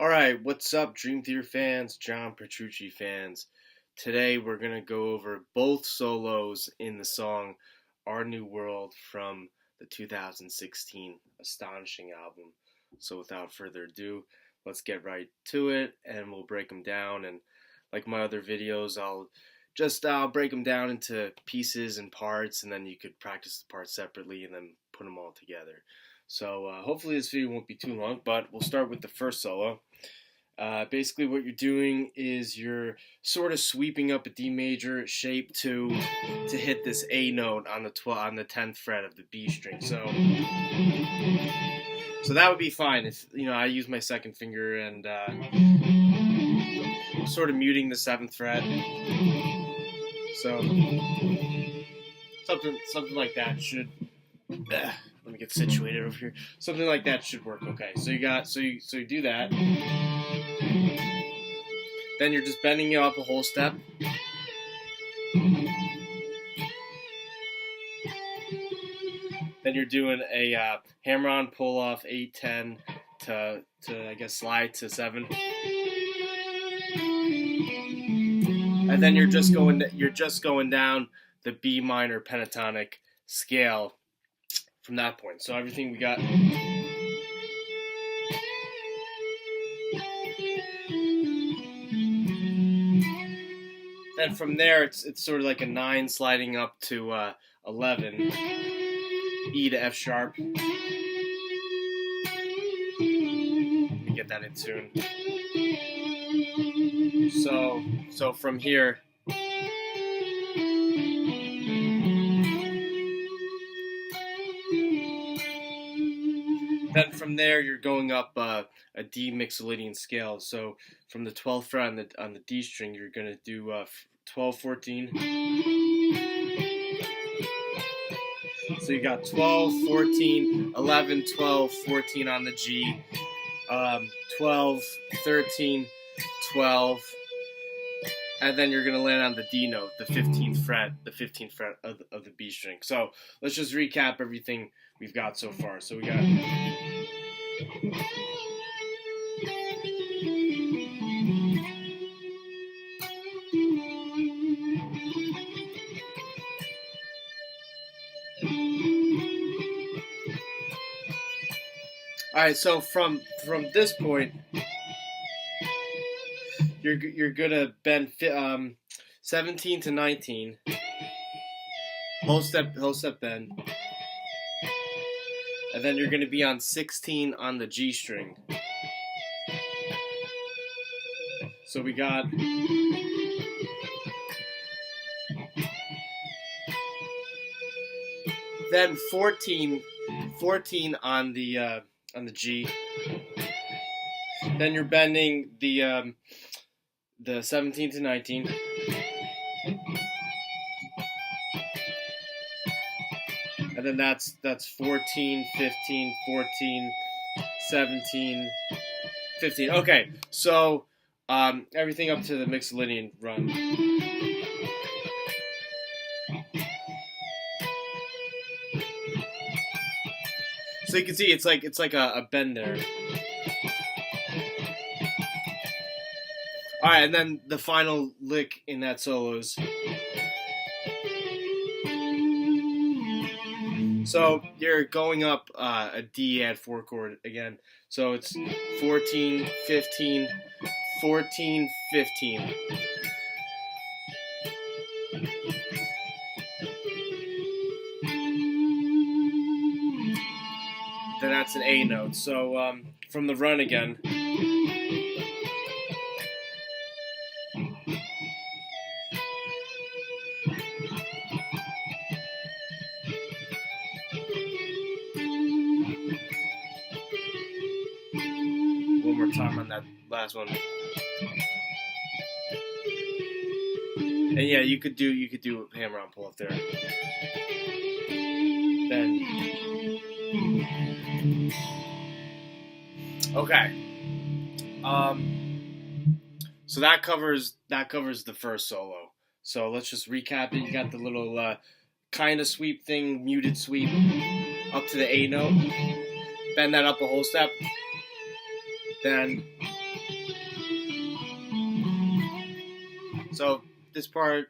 Alright, what's up, Dream Theater fans, John Petrucci fans? Today we're going to go over both solos in the song Our New World from the 2016 Astonishing album. So without further ado, let's get right to it and we'll break them down. And like my other videos, I'll break them down into pieces and parts, and then you could practice the parts separately and then put them all together. So hopefully this video won't be too long, but we'll start with the first solo. Basically what you're doing is you're sort of sweeping up a D major shape to hit this A note on the 10th fret of the B string. So that would be fine if I use my second finger and sort of muting the 7th fret. So something like that should. Let me get situated over here. Something like that should work okay. So you do that. Then you're just bending it up a whole step. Then you're doing a hammer-on pull-off 8-10 to I guess slide to 7. And then you're just going down the B minor pentatonic scale from that point. So everything we got. Then from there, it's sort of like a 9 sliding up to 11, E to F sharp. Let me get that in tune. So from here. Then from there, you're going up a D Mixolydian scale. So from the 12th fret on the D string, you're going to do 12, 14. So you got 12, 14, 11, 12, 14 on the G, 12, 13, 12, and then you're going to land on the D note, the 15th fret of the B string. So let's just recap everything we've got so far. So we got. All right, so from this point, you're gonna bend 17 to 19, whole step bend, and then you're gonna be on 16 on the G string. So we got. Then 14 on the G. Then you're bending the 17 to 19. And then that's 14, 15, 14, 17, 15. Okay, so everything up to the Mixolydian run. So you can see it's like a bend there. All right, and then the final lick in that solo is. So you're going up a D add 4 chord again. So it's 14, 15, 14, 15. Then that's an A note. So from the run again. One more time on that last one. And yeah, you could do a hammer on pull up there. Then. Okay. So that covers the first solo. So let's just recap it. You got the little kind of sweep thing, muted sweep up to the A note. Bend that up a whole step. Then So this part,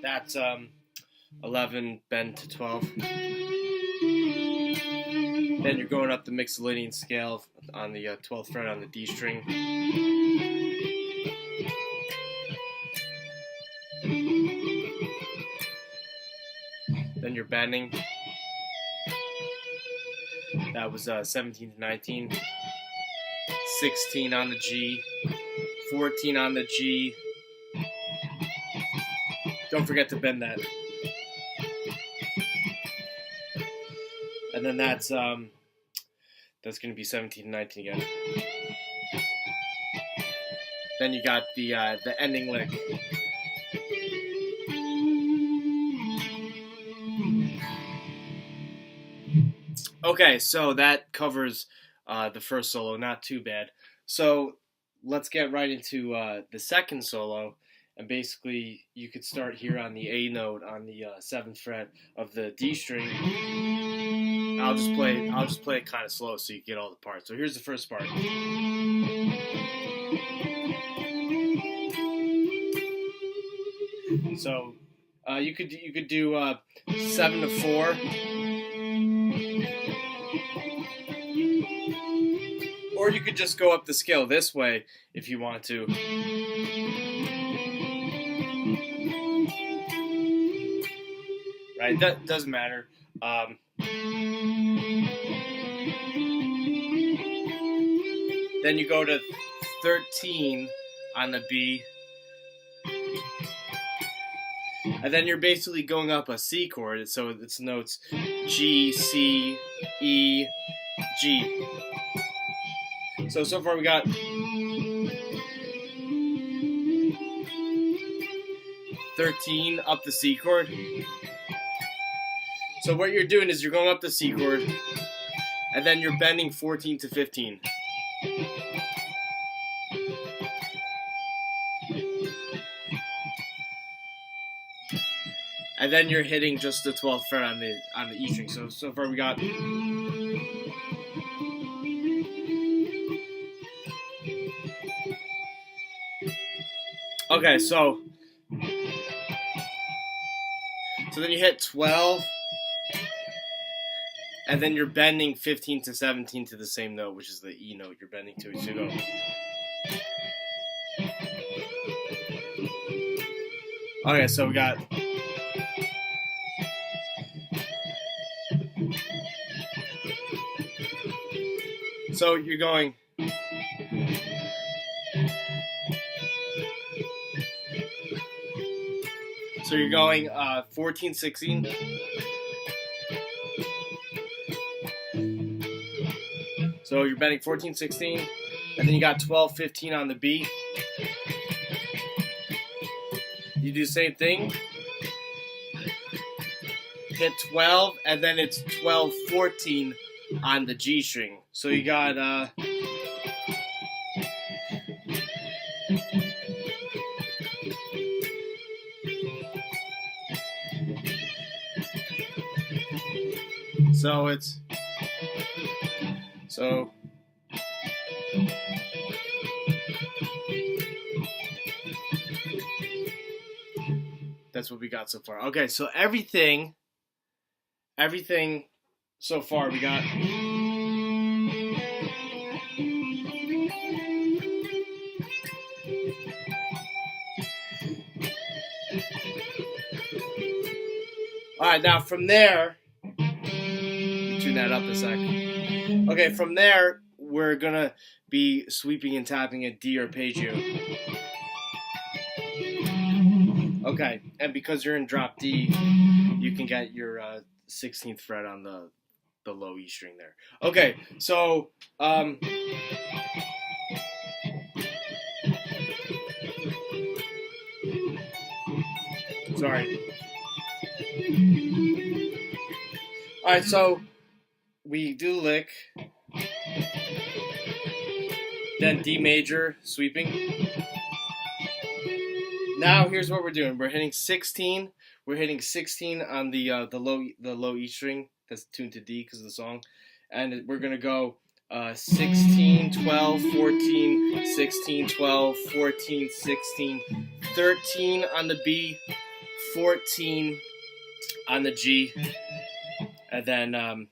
that's 11 bend to 12. Then you're going up the Mixolydian scale on the 12th fret on the D string. Then you're bending. That was 17 to 19. 16 on the G. 14 on the G. Don't forget to bend that. And then that's going to be 17 to 19 again. Then you got the ending lick. Okay, so that covers the first solo, not too bad. So let's get right into the second solo, and basically you could start here on the A note on the 7th fret of the D string. I'll just play it kind of slow so you get all the parts. So here's the first part. So you could do 7 to 4. Or you could just go up the scale this way if you want to. Right, that doesn't matter. Then you go to 13 on the B. And then you're basically going up a C chord, so it's notes G, C, E, G. So far we got 13 up the C chord. So what you're doing is you're going up the C chord, and then you're bending 14 to 15. And then you're hitting just the 12th fret on the E string. So far we got. Okay, so then you hit 12, and then you're bending 15 to 17 to the same note, which is the E note you're bending to. So you go. Okay, so we got. So you're going. So you're going 14, 16. So you're bending 14, 16. And then you got 12, 15 on the B. You do the same thing. Hit 12, and then it's 12, 14 on the G string. So you got so it's so that's what we got so far. Okay, so everything so far we got. All right, now from there, tune that up a sec. Okay, from there, we're gonna be sweeping and tapping a D arpeggio. Okay, and because you're in drop D, you can get your 16th fret on the low E string there. Okay, so sorry. All right, so we do lick, then D major sweeping. Now here's what we're doing. We're hitting 16. We're hitting 16 on the low E string that's tuned to D because of the song. And we're going to go 16, 12, 14, 16, 12, 14, 16, 13 on the B, 14 on the G, and then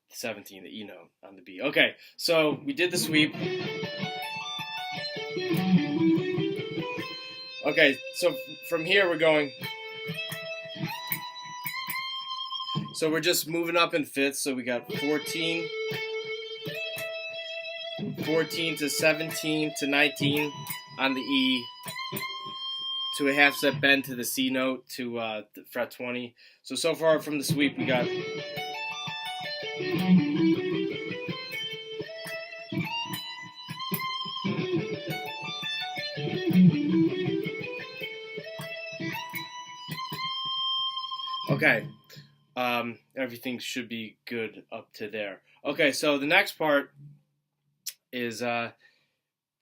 17, the E note on the B. Okay, so we did the sweep. Okay, so from here we're going. So we're just moving up in fifths. So we got 14 to 17 to 19 on the E, to a half step bend to the C note to fret 20. So far from the sweep we got. Okay, everything should be good up to there. Okay, so the next part is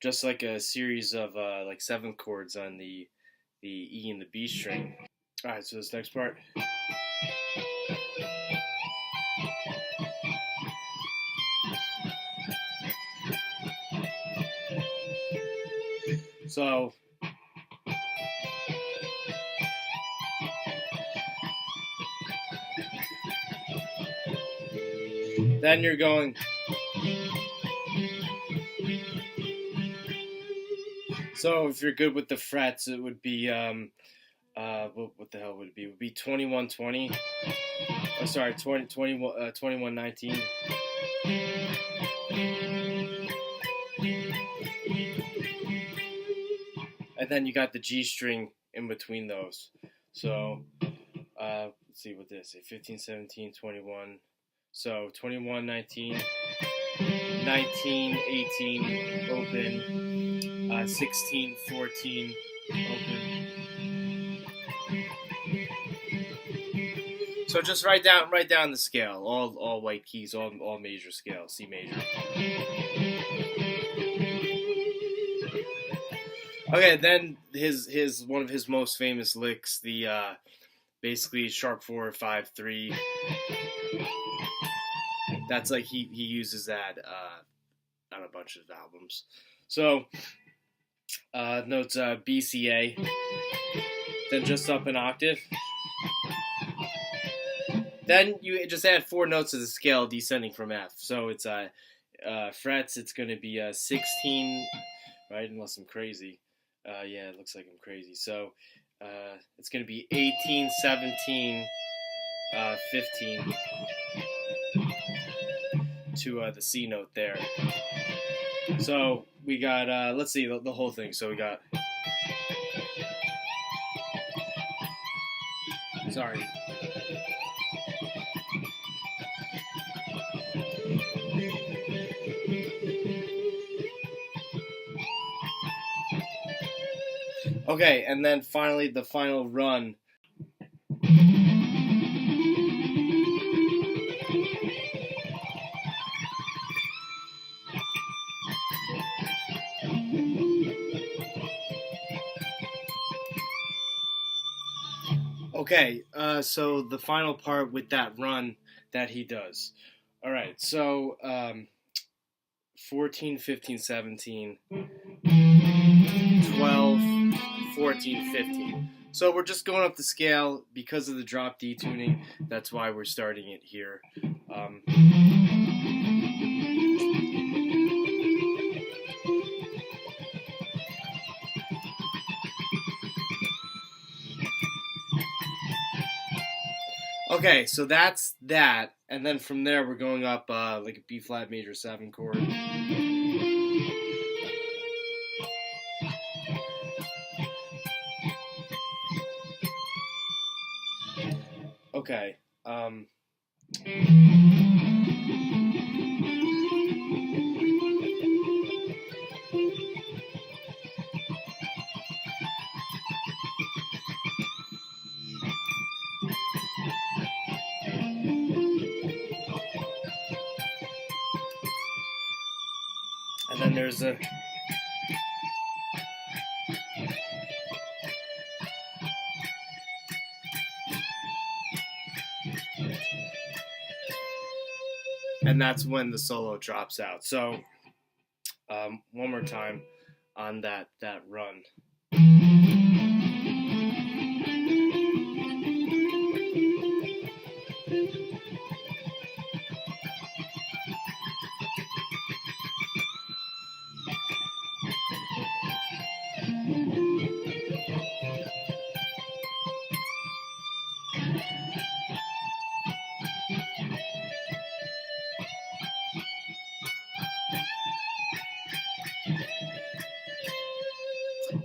just like a series of like 7 chords on the E and the B string. All right, so this next part. So then you're going. So if you're good with the frets, it would be what the hell would it be? It would be 21-20. Oh, sorry, 21-19. And then you got the G string in between those. So let's see what this is. 15, 17, 21. So 21, 19, 19, 18, open, 16, 14, open. So just write down the scale, all white keys, all major scale, C major. Okay, then his one of his most famous licks, the basically sharp 4, 5, 3. That's like he uses that on a bunch of albums. So notes B, C, A, then just up an octave. Then you just add 4 notes to the scale descending from F. So it's frets. It's going to be 16, right? Unless I'm crazy. Yeah, it looks like I'm crazy. So it's going to be 18, 17, 15 to the C note there. So we got, let's see the whole thing. So we got, sorry. Okay, and then finally the final run. Okay, so the final part with that run that he does. All right, so 14, 15, 17, 12, 14, 15. So we're just going up the scale because of the drop D tuning. That's why we're starting it here. Okay, so that's that, and then from there we're going up like a B flat major 7 chord. Okay. And then there's a and that's when the solo drops out. So one more time on that run.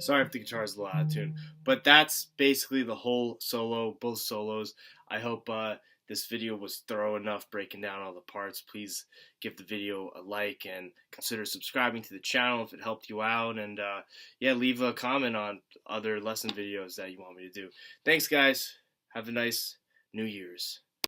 Sorry if the guitar is a little out of tune, but that's basically the whole solo, both solos. I hope this video was thorough enough breaking down all the parts. Please give the video a like and consider subscribing to the channel if it helped you out. And yeah, leave a comment on other lesson videos that you want me to do. Thanks, guys. Have a nice New Year's.